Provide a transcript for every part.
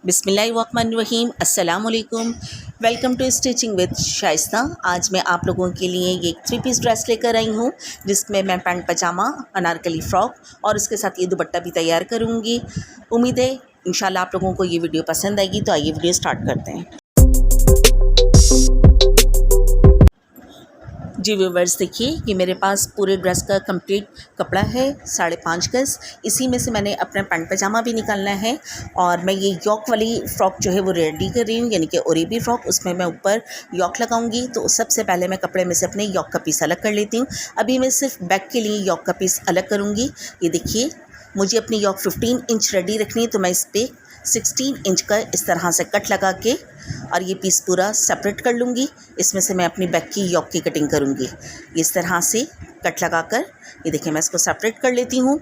बिस्मिल्लाहिर्रहमानिर्रहीम अस्सलाम वालेकुम। Welcome to stitching with Shaista. आज मैं आप लोगों के लिए ये एक 3 पीस ड्रेस लेकर आई हूँ, जिसमें मैं पैंट पजामा, अनारकली फ़्रॉक और उसके साथ ये दुपट्टा भी तैयार करूँगी। उम्मीद है इंशाल्लाह आप लोगों को ये वीडियो पसंद आएगी। तो आइए वीडियो स्टार्ट करते हैं। जी व्यूवर्स, देखिए ये मेरे पास पूरे ड्रेस का कंप्लीट कपड़ा है 5.5 गज़। इसी में से मैंने अपना पैंट पजामा भी निकालना है और मैं ये यॉक वाली फ़्रॉक जो है वो रेडी कर रही हूँ, यानी कि ओरेबी फ़्रॉक। उसमें मैं ऊपर यॉक लगाऊंगी। तो सबसे पहले मैं कपड़े में से अपने यॉक का पीस अलग कर लेती हूँ। अभी मैं सिर्फ बैक के लिए यॉक का पीस अलग करूँगी। ये देखिए, मुझे अपनी यॉक 15 इंच रेडी रखनी है, तो मैं इस पर 16 इंच का इस तरह से कट लगा के और ये पीस पूरा सेपरेट कर लूँगी। इसमें से मैं अपनी बैक की यॉक की कटिंग करूँगी। इस तरह से कट लगाकर ये देखिए मैं इसको सेपरेट कर लेती हूँ।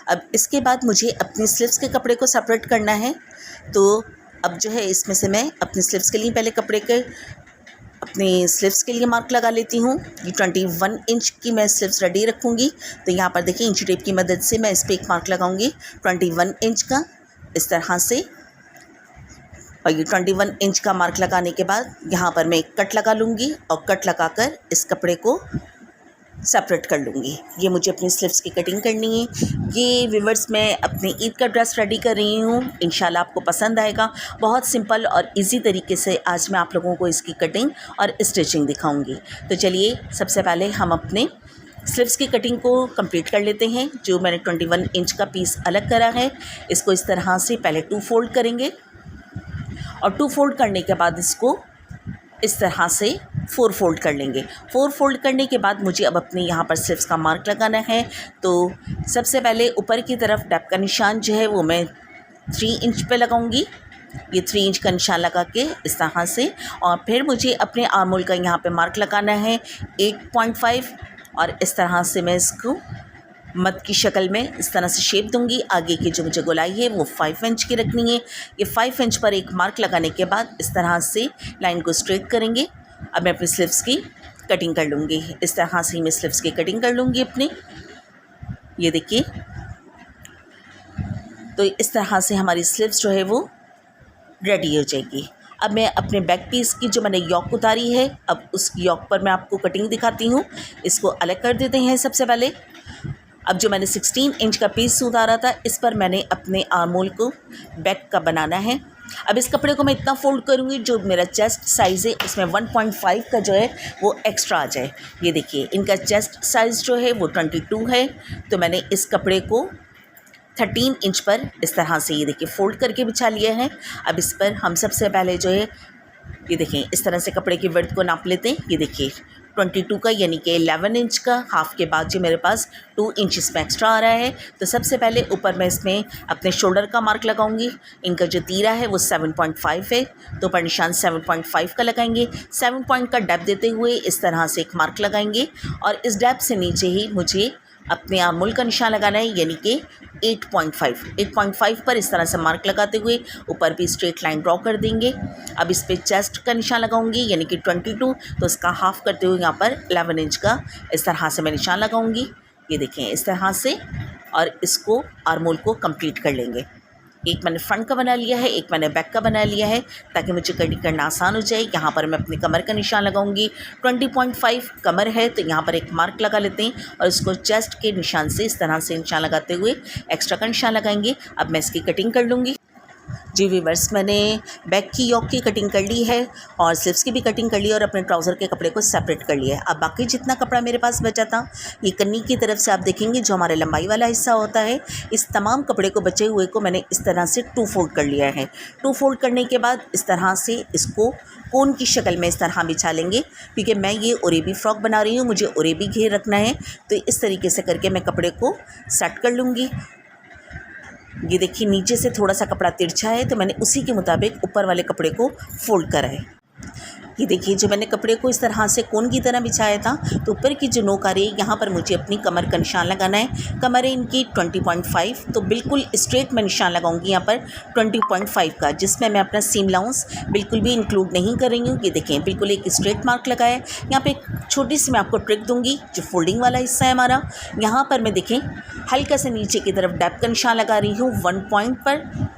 अब इसके बाद मुझे अपनी स्लीव्स के कपड़े को सेपरेट करना है। तो अब जो है इसमें से मैं अपनी स्लीव्स के लिए पहले अपने स्लीव्स के लिए मार्क लगा लेती हूँ। ये 21 इंच की मैं स्लीव्स रेडी रखूँगी। तो यहाँ पर देखिए इंची टेप की मदद से मैं इस पर एक मार्क लगाऊँगी 21 इंच का, इस तरह से। और ये 21 इंच का मार्क लगाने के बाद यहाँ पर मैं एक कट लगा लूँगी और कट लगाकर इस कपड़े को सेपरेट कर लूँगी। ये मुझे अपनी स्लीव्स की कटिंग करनी है। ये व्यूवर्स, मैं अपनी ईद का ड्रेस रेडी कर रही हूँ। इंशाल्लाह आपको पसंद आएगा। बहुत सिंपल और इजी तरीके से आज मैं आप लोगों को इसकी कटिंग और स्टिचिंग दिखाऊंगी। तो चलिए सबसे पहले हम अपने स्लीव्स की कटिंग को कंप्लीट कर लेते हैं। जो मैंने 21 इंच का पीस अलग करा है, इसको इस तरह से पहले 2 फोल्ड करेंगे और 2 फोल्ड करने के बाद इसको इस तरह से 4 फोल्ड कर लेंगे। 4 फोल्ड करने के बाद मुझे अब अपने यहाँ पर स्लीव्स का मार्क लगाना है। तो सबसे पहले ऊपर की तरफ डैप का निशान जो है वो मैं 3 इंच पे लगाऊंगी। ये 3 इंच का निशान लगा के इस तरह से, और फिर मुझे अपने आर्म होल का यहाँ पे मार्क लगाना है 8.5 और इस तरह से मैं इसको मत की शक्ल में इस तरह से शेप दूंगी। आगे की जो मुझे गोलाई है वो 5 इंच की रखनी है। ये 5 इंच पर एक मार्क लगाने के बाद इस तरह से लाइन को स्ट्रेट करेंगे। अब मैं अपनी स्लीव्स की कटिंग कर लूँगी। इस तरह से मैं स्लीव्स की कटिंग कर लूँगी अपनी। ये देखिए, तो इस तरह से हमारी स्लीव्स जो है वो रेडी हो जाएगी। अब मैं अपने बैक पीस की जो मैंने यॉक उतारी है, अब उस यॉक पर मैं आपको कटिंग दिखाती हूँ। इसको अलग कर देते हैं सबसे पहले। अब जो मैंने 16 इंच का पीस उतारा था, इस पर मैंने अपने आर्म होल को बैक का बनाना है। अब इस कपड़े को मैं इतना फोल्ड करूँगी जो मेरा चेस्ट साइज़ है इसमें 1.5 का जो है वो एक्स्ट्रा आ जाए। ये देखिए, इनका चेस्ट साइज़ जो है वो 22 है। तो मैंने इस कपड़े को 13 इंच पर इस तरह से ये देखिए फोल्ड करके बिछा लिया है। अब इस पर हम सबसे पहले जो है ये देखें इस तरह से कपड़े की विड्थ को नाप लेते हैं। ये देखिए 22 का यानी कि 11 इंच का हाफ के बाद जो मेरे पास 2 इंच इसमें एक्स्ट्रा आ रहा है। तो सबसे पहले ऊपर मैं इसमें अपने शोल्डर का मार्क लगाऊंगी। इनका जो तीरा है वो 7.5 है, तो ऊपर निशान 7.5 का लगाएंगे। 7 पॉइंट का डेप्थ देते हुए इस तरह से एक मार्क लगाएंगे और इस डेप्थ से नीचे ही मुझे अपने आर्म होल का निशान लगाना है, यानी कि 8.5 पर इस तरह से मार्क लगाते हुए ऊपर भी स्ट्रेट लाइन ड्रॉ कर देंगे। अब इस पे चेस्ट का निशान लगाऊंगी, यानी कि 22, तो इसका हाफ करते हुए यहाँ पर 11 इंच का इस तरह से मैं निशान लगाऊंगी। ये देखें इस तरह से, और इसको आर्म होल को कंप्लीट कर लेंगे। एक मैंने फ्रंट का बना लिया है, एक मैंने बैक का बना लिया है, ताकि मुझे कटिंग करना आसान हो जाए। यहाँ पर मैं अपनी कमर का निशान लगाऊंगी। 20.5 कमर है, तो यहाँ पर एक मार्क लगा लेते हैं और इसको चेस्ट के निशान से इस तरह से निशान लगाते हुए एक्स्ट्रा का निशान लगाएंगे। अब मैं इसकी कटिंग कर लूँगी। जी व्यूवर्स, मैंने बैक की यॉक की कटिंग कर ली है और स्लीव्स की भी कटिंग कर ली और अपने ट्राउज़र के कपड़े को सेपरेट कर लिया है। अब बाकी जितना कपड़ा मेरे पास बचा था, ये कन्नी की तरफ से आप देखेंगे जो हमारे लंबाई वाला हिस्सा होता है, इस तमाम कपड़े को बचे हुए को मैंने इस तरह से 2 फोल्ड कर लिया है। 2 फोल्ड करने के बाद इस तरह से इसको कोन की शक्ल में इस तरह बिछा लेंगे, क्योंकि मैं ये ओरेबी फ़्रॉक बना रही हूँ, मुझे ओरेबी घेर रखना है। तो इस तरीके से करके मैं कपड़े को सेट कर लूँगी। ये देखिए नीचे से थोड़ा सा कपड़ा तिरछा है, तो मैंने उसी के मुताबिक ऊपर वाले कपड़े को फोल्ड करा है। ये देखिए जो मैंने कपड़े को इस तरह से कोन की तरह बिछाया था, तो ऊपर की जो नोक आ रही है यहाँ पर मुझे अपनी कमर का निशान लगाना है। कमर है इनकी 20.5, तो बिल्कुल स्ट्रेट मैं निशान लगाऊंगी यहाँ पर 20.5 का, जिसमें मैं अपना सीम अलाउंस बिल्कुल भी इंक्लूड नहीं कर रही हूँ। ये देखें बिल्कुल एक स्ट्रेट मार्क लगाया है। यहाँ पर एक छोटी सी मैं आपको ट्रिक दूँगी, जो फोल्डिंग वाला हिस्सा है हमारा, यहाँ पर मैं देखें हल्का से नीचे की तरफ डैप का निशान लगा रही हूँ 1 पॉइंट पर।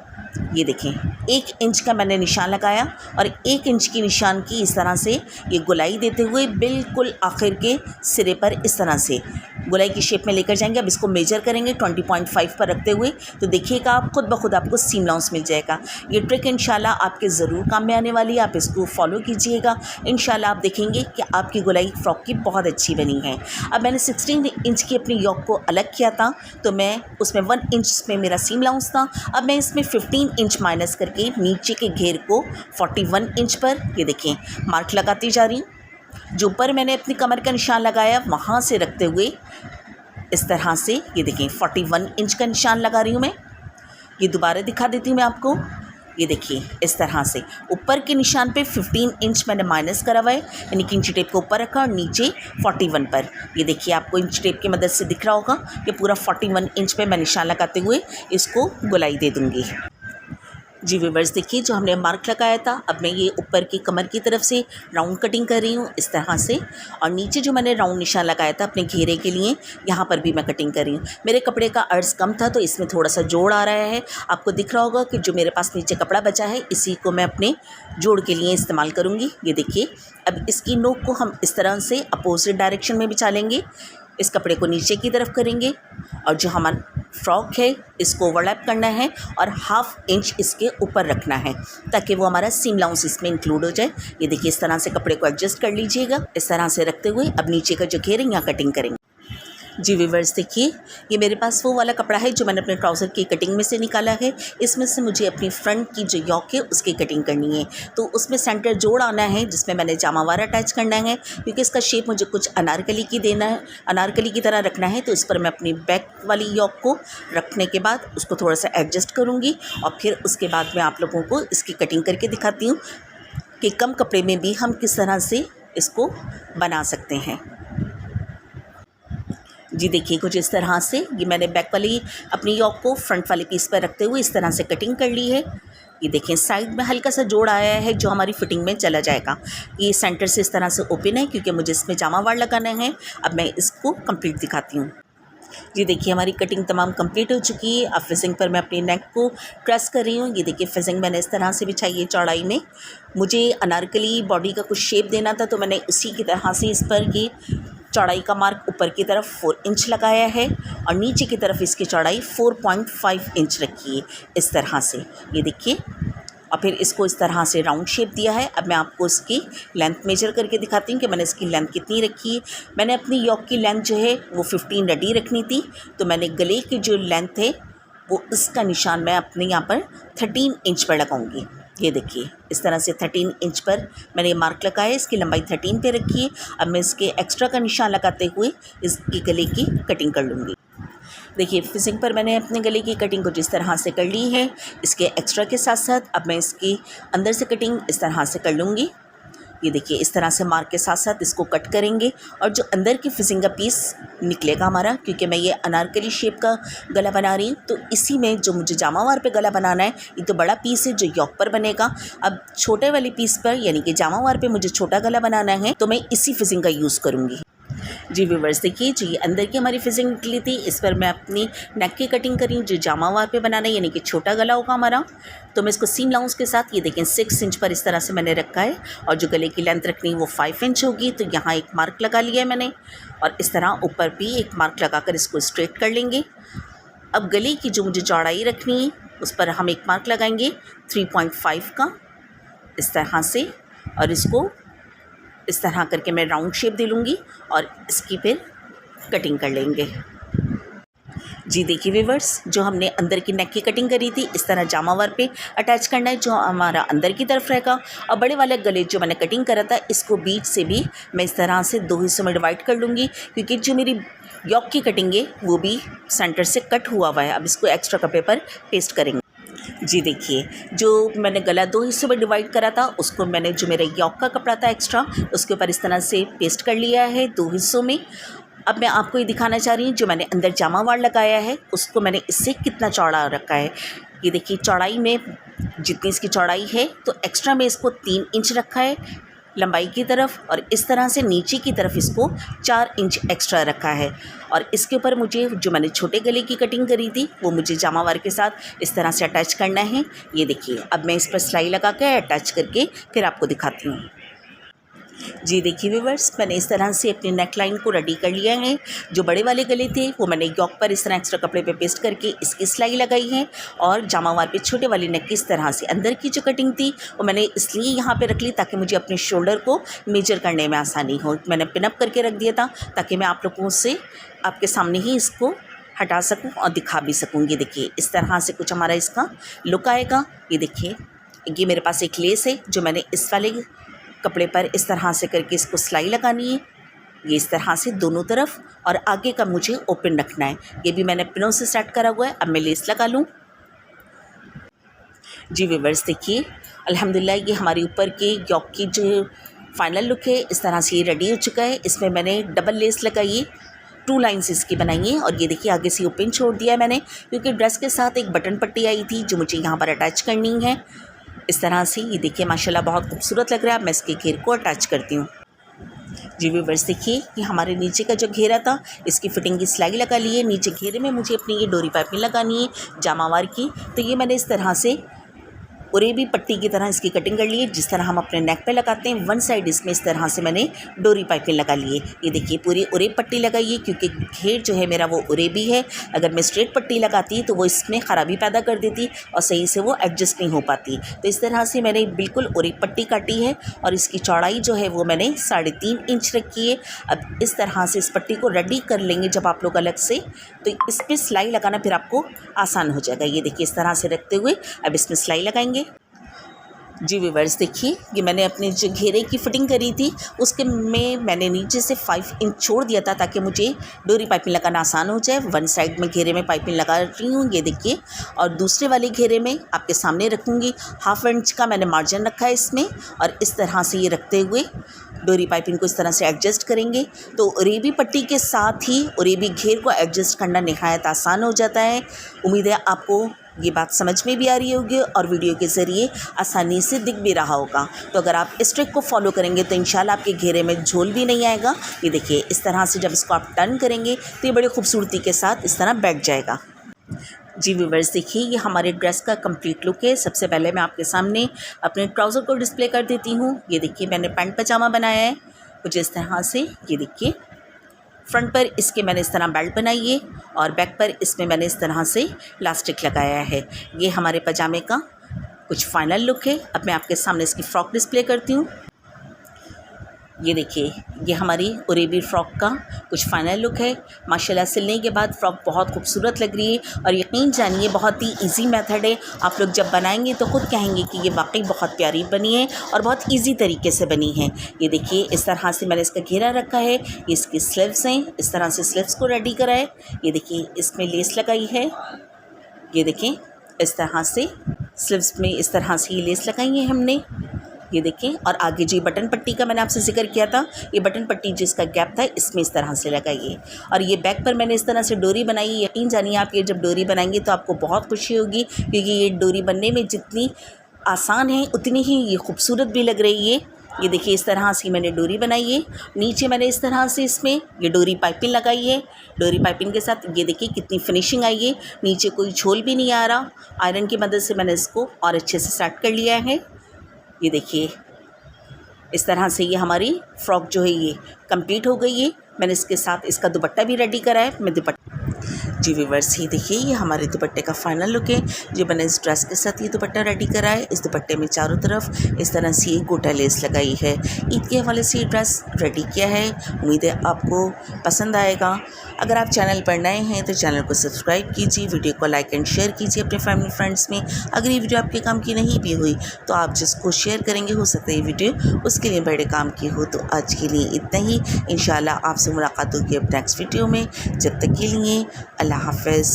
ये देखें 1 इंच का मैंने निशान लगाया और 1 इंच की निशान की इस तरह से ये गोलाई देते हुए बिल्कुल आखिर के सिरे पर इस तरह से गोलाई की शेप में लेकर जाएंगे। अब इसको मेजर करेंगे 20.5 पर रखते हुए, तो देखिएगा आप खुद ब खुद आपको सीम अलाउंस मिल जाएगा। ये ट्रिक इंशाल्लाह आपके ज़रूर काम में आने वाली है, आप इसको फॉलो कीजिएगा। इंशाल्लाह आप देखेंगे कि आपकी गोलाई फ्रॉक की बहुत अच्छी बनी है। अब मैंने 16 इंच की अपनी योक को अलग किया था, तो मैं उसमें 1 इंच में मेरा सीम अलाउंस था। अब मैं इसमें 15 इंच माइनस करके नीचे के घेर को 41 इंच पर ये देखें मार्क लगाती जा रही हूँ। जो ऊपर मैंने अपनी कमर का निशान लगाया वहाँ से रखते हुए इस तरह से ये देखें 41 इंच का निशान लगा रही हूँ मैं। ये दोबारा दिखा देती हूँ मैं आपको। ये देखिए इस तरह से ऊपर के निशान पे 15 इंच मैंने माइनस करा हुआ है, यानी कि इंची टेप को ऊपर रखा और नीचे 41 पर। ये देखिए आपको इंच टेप की मदद से दिख रहा होगा कि पूरा 41 इंच पे मैं निशान लगाते हुए इसको गोलाई दे दूँगी। जी व्यूअर्स देखिए जो हमने मार्क लगाया था, अब मैं ये ऊपर की कमर की तरफ से राउंड कटिंग कर रही हूँ इस तरह से, और नीचे जो मैंने राउंड निशान लगाया था अपने घेरे के लिए यहाँ पर भी मैं कटिंग कर रही हूँ। मेरे कपड़े का अर्ज कम था तो इसमें थोड़ा सा जोड़ आ रहा है। आपको दिख रहा होगा कि जो मेरे पास नीचे कपड़ा बचा है इसी को मैं अपने जोड़ के लिए इस्तेमाल करूँगी। ये देखिए अब इसकी नोक को हम इस तरह से अपोजिट डायरेक्शन में बिछा लेंगे, इस कपड़े को नीचे की तरफ करेंगे और जो हमारा फ्रॉक है इसको ओवरलैप करना है और 1/2 इंच इसके ऊपर रखना है ताकि वो हमारा सीम अलाउंस इसमें इंक्लूड हो जाए। ये देखिए इस तरह से कपड़े को एडजस्ट कर लीजिएगा। इस तरह से रखते हुए अब नीचे का जो घेर है यहाँ कटिंग करेंगे। जी व्यूअर्स देखिए ये मेरे पास वो वाला कपड़ा है जो मैंने अपने ट्राउज़र की कटिंग में से निकाला है। इसमें से मुझे अपनी फ्रंट की जो योक है उसकी कटिंग करनी है, तो उसमें सेंटर जोड़ आना है जिसमें मैंने जामा वार अटैच करना है, क्योंकि इसका शेप मुझे कुछ अनारकली की देना है, अनारकली की तरह रखना है। तो इस पर मैं अपनी बैक वाली योक को रखने के बाद उसको थोड़ा सा एडजस्ट करूँगी और फिर उसके बाद मैं आप लोगों को इसकी कटिंग करके दिखाती हूँ कि कम कपड़े में भी हम किस तरह से इसको बना सकते हैं। जी देखिए कुछ इस तरह से ये मैंने बैक वाली अपनी योक को फ्रंट वाले पीस पर रखते हुए इस तरह से कटिंग कर ली है। ये देखें साइड में हल्का सा जोड़ आया है जो हमारी फिटिंग में चला जाएगा। ये सेंटर से इस तरह से ओपन है क्योंकि मुझे इसमें जामा वार लगाना है। अब मैं इसको कंप्लीट दिखाती हूँ। जी देखिए हमारी कटिंग तमाम कंप्लीट हो चुकी है। अब फिजिंग पर मैं अपनी नेक को प्रेस कर रही हूँ। ये देखिए फिजिंग मैंने इस तरह से बिछाई है चौड़ाई में। मुझे अनारकली बॉडी का कुछ शेप देना था तो मैंने उसी की तरह से इस पर ये चौड़ाई का मार्क ऊपर की तरफ 4 इंच लगाया है और नीचे की तरफ इसकी चौड़ाई 4.5 इंच रखी है इस तरह से। ये देखिए और फिर इसको इस तरह से राउंड शेप दिया है। अब मैं आपको इसकी लेंथ मेजर करके दिखाती हूँ कि मैंने इसकी लेंथ कितनी रखी है। मैंने अपनी योक की लेंथ जो है वो 15 रेडी रखनी थी, तो मैंने गले की जो लेंथ है वो इसका निशान मैं अपने यहाँ पर 13 इंच पर लगाऊंगी। ये देखिए इस तरह से 13 इंच पर मैंने मार्क लगाया है, इसकी लंबाई 13 पे रखी है। अब मैं इसके एक्स्ट्रा का निशान लगाते हुए इसकी गले की कटिंग कर लूँगी। देखिए फिजिंग पर मैंने अपने गले की कटिंग को जिस तरह से कर ली है, इसके एक्स्ट्रा के साथ साथ अब मैं इसकी अंदर से कटिंग इस तरह से कर लूँगी। ये देखिए इस तरह से मार्क के साथ साथ इसको कट करेंगे और जो अंदर की फिजिंग का पीस निकलेगा हमारा, क्योंकि मैं ये अनारकली शेप का गला बना रही हूँ, तो इसी में जो मुझे जामावार पे गला बनाना है ये तो बड़ा पीस है जो योक पर बनेगा। अब छोटे वाले पीस पर यानी कि जामावार पे मुझे छोटा गला बनाना है तो मैं इसी फिजिंग का यूज़ करूँगी। जी व्यूअर्स देखिए जी अंदर की हमारी फिजिंग निकली थी, इस पर मैं अपनी नेक की कटिंग करी जो जामावार पे बनाना है यानी कि छोटा गला होगा हमारा। तो मैं इसको सीम अलाउंस के साथ ये देखें 6 इंच पर इस तरह से मैंने रखा है और जो गले की लेंथ रखनी है वो 5 इंच होगी। तो यहाँ एक मार्क लगा लिया है मैंने और इस तरह ऊपर भी एक मार्क लगाकर इसको स्ट्रेट कर लेंगे। अब गले की जो मुझे चौड़ाई रखनी है उस पर हम एक मार्क लगाएंगे 3.5 का इस तरह से, और इसको इस तरह करके मैं राउंड शेप दे लूँगी और इसकी फिर कटिंग कर लेंगे। जी देखिए व्यूअर्स जो हमने अंदर की नेक की कटिंग करी थी इस तरह जामावार पे अटैच करना है जो हमारा अंदर की तरफ रहेगा। और बड़े वाले गले जो मैंने कटिंग करा था इसको बीच से भी मैं इस तरह से 2 हिस्सों में डिवाइड कर लूँगी, क्योंकि जो मेरी योक की कटिंग है वो भी सेंटर से कट हुआ है। अब इसको एक्स्ट्रा कपड़े पर पेस्ट करेंगे। जी देखिए, जो मैंने गला 2 हिस्सों में डिवाइड करा था, उसको मैंने जो मेरा यॉक का कपड़ा था एक्स्ट्रा, उसके ऊपर इस तरह से पेस्ट कर लिया है 2 हिस्सों में। अब मैं आपको ये दिखाना चाह रही हूँ, जो मैंने अंदर जामा वार लगाया है, उसको मैंने इससे कितना चौड़ा रखा है। ये देखिए, चौड़ाई में जितनी इसकी चौड़ाई है, तो एक्स्ट्रा में इसको 3 इंच रखा है लंबाई की तरफ, और इस तरह से नीचे की तरफ इसको 4 इंच एक्स्ट्रा रखा है। और इसके ऊपर मुझे जो मैंने छोटे गले की कटिंग करी थी, वो मुझे जामा वार के साथ इस तरह से अटैच करना है। ये देखिए, अब मैं इस पर सिलाई लगा के अटैच करके फिर आपको दिखाती हूँ। जी देखिए व्यूअर्स, मैंने इस तरह से अपनी नेक लाइन को रेडी कर लिया है। जो बड़े वाले गले थे वो मैंने यॉक पर इस तरह एक्स्ट्रा कपड़े पे पेस्ट करके इसकी सिलाई लगाई है, और जामावार पे छोटे वाले नेक की इस तरह से अंदर की जो कटिंग थी वो मैंने इसलिए यहाँ पे रख ली ताकि मुझे अपने शोल्डर को मेजर करने में आसानी हो। मैंने पिनअप करके रख दिया था ताकि मैं आप लोगों से आपके सामने ही इसको हटा सकूँ और दिखा भी सकूँ। ये देखिए, इस तरह से कुछ हमारा इसका लुक आएगा। ये देखिए, ये मेरे पास एक लेस है जो मैंने इस वाले कपड़े पर इस तरह से करके इसको सिलाई लगानी है। ये इस तरह से दोनों तरफ, और आगे का मुझे ओपन रखना है। ये भी मैंने पिनों से सेट करा हुआ है। अब मैं लेस लगा लूँ। जी व्यूअर्स देखिए, अल्हम्दुलिल्लाह ये हमारे ऊपर के यॉक की जो फाइनल लुक है, इस तरह से ये रेडी हो चुका है। इसमें मैंने डबल लेस लगाई है, 2 लाइन्स इसकी बनाई है, और ये देखिए आगे से ओपन छोड़ दिया है मैंने, क्योंकि ड्रेस के साथ एक बटन पट्टी आई थी जो मुझे यहाँ पर अटैच करनी है। इस तरह से ये देखिए, माशाल्लाह बहुत खूबसूरत लग रहा है। मैं इसके घेर को अटैच करती हूँ। जी व्यूअर्स देखिए, कि हमारे नीचे का जो घेरा था, इसकी फिटिंग की सिलाई लगा ली है। नीचे घेरे में मुझे अपनी ये डोरी पाइपिंग लगानी है जामावार की, तो ये मैंने इस तरह से उरेबी पट्टी की तरह इसकी कटिंग कर ली है, जिस तरह हम अपने नेक पे लगाते हैं। 1 साइड इसमें इस तरह से मैंने डोरी पाइपिंग लगा ली है। ये देखिए, पूरी उरेब पट्टी लगाई है, क्योंकि घेर जो है मेरा वो उरेबी है। अगर मैं स्ट्रेट पट्टी लगाती तो वो इसमें ख़राबी पैदा कर देती और सही से वो एडजस्ट नहीं हो पाती। तो इस तरह से मैंने बिल्कुल उरेब पट्टी काटी है, और इसकी चौड़ाई जो है वो मैंने 3.5 इंच रखी है। अब इस तरह से इस पट्टी को रेडी कर लेंगे जब आप लोग अलग से, तो इस पर सिलाई लगाना फिर आपको आसान हो जाएगा। ये देखिए, इस तरह से रखते हुए अब इसमें सिलाई लगाएंगे। जी व्यूअर्स देखिए, ये मैंने अपने जो घेरे की फिटिंग करी थी उसके में मैंने नीचे से 5 इंच छोड़ दिया था ताकि मुझे डोरी पाइपिंग लगाना आसान हो जाए। 1 साइड में घेरे में पाइपिंग लगा रही हूँ, ये देखिए, और दूसरे वाले घेरे में आपके सामने रखूँगी। 1/2 इंच का मैंने मार्जिन रखा है इसमें, और इस तरह से ये रखते हुए डोरी पाइपिंग को इस तरह से एडजस्ट करेंगे। तो उरेबी पट्टी के साथ ही उरेबी घेर को एडजस्ट करना निहायत आसान हो जाता है। उम्मीद है आपको ये बात समझ में भी आ रही होगी और वीडियो के ज़रिए आसानी से दिख भी रहा होगा। तो अगर आप इस ट्रिक को फॉलो करेंगे तो इंशाल्लाह आपके घेरे में झोल भी नहीं आएगा। ये देखिए, इस तरह से जब इसको आप टर्न करेंगे तो ये बड़ी खूबसूरती के साथ इस तरह बैठ जाएगा। जी व्यूअर्स देखिए, ये हमारे ड्रेस का कंप्लीट लुक है। सबसे पहले मैं आपके सामने अपने ट्राउज़र को डिस्प्ले कर देती हूँ। ये देखिए, मैंने पैंट पजामा बनाया है कुछ इस तरह से। ये देखिए, फ्रंट पर इसके मैंने इस तरह बेल्ट बनाई है, और बैक पर इसमें मैंने इस तरह से इलास्टिक लगाया है। ये हमारे पजामे का कुछ फाइनल लुक है। अब मैं आपके सामने इसकी फ़्रॉक डिस्प्ले करती हूँ। ये देखिए, ये हमारी उरेबी फ़्रॉक का कुछ फ़ाइनल लुक है। माशाल्लाह सिलने के बाद फ़्रॉक बहुत खूबसूरत लग रही है, और यकीन जानिए बहुत ही इजी मेथड है। आप लोग जब बनाएंगे तो ख़ुद कहेंगे कि ये वाकई बहुत प्यारी बनी है और बहुत इजी तरीके से बनी है। ये देखिए, इस तरह से मैंने इसका घेरा रखा है। ये इसकी स्लीव्स हैं, इस तरह से स्लीव्स को रेडी करा है। ये देखिए, इसमें लेस लगाई है। ये देखें, इस तरह से स्लीव्स में इस तरह से ये लेस लगाई है हमने। ये देखें, और आगे जो बटन पट्टी का मैंने आपसे जिक्र किया था, ये बटन पट्टी जिसका गैप था इसमें इस तरह से लगाइए। और ये बैक पर मैंने इस तरह से डोरी बनाई है। यकीन जानिए, आप ये जब डोरी बनाएंगे तो आपको बहुत खुशी होगी, क्योंकि ये डोरी बनने में जितनी आसान है उतनी ही ये खूबसूरत भी लग रही है। ये देखिए, इस तरह से मैंने डोरी बनाई है। नीचे मैंने इस तरह से इसमें ये डोरी पाइपिंग लगाई है। डोरी पाइपिंग के साथ ये देखिए कितनी फिनिशिंग आई है। नीचे कोई झोल भी नहीं आ रहा। आयरन की मदद से मैंने इसको और अच्छे से सेट कर लिया है। ये देखिए, इस तरह से ये हमारी फ़्रॉक जो है ये कंप्लीट हो गई है। मैंने इसके साथ इसका दुपट्टा भी रेडी करा है। मैं दुपट्टा जी व्यूअर्स, ये देखिए, ये हमारे दुपट्टे का फाइनल लुक है जो मैंने इस ड्रेस के साथ ये दुपट्टा रेडी करा है। इस दुपट्टे में चारों तरफ इस तरह से ये गोटा लेस लगाई है। ईद के हवाले से ये ड्रेस रेडी किया है। उम्मीद है आपको पसंद आएगा। अगर आप चैनल पर नए हैं तो चैनल को सब्सक्राइब कीजिए, वीडियो को लाइक एंड शेयर कीजिए अपने फैमिली फ्रेंड्स में। अगर ये वीडियो आपके काम की नहीं भी हुई तो आप जिसको शेयर करेंगे, हो सकता है ये वीडियो उसके लिए बड़े काम की हो। तो आज के लिए इतना ही। इंशाल्लाह आपसे मुलाकात होगी अब नेक्स्ट वीडियो में। जब तक के लिए अल्लाह हाफ़िज़।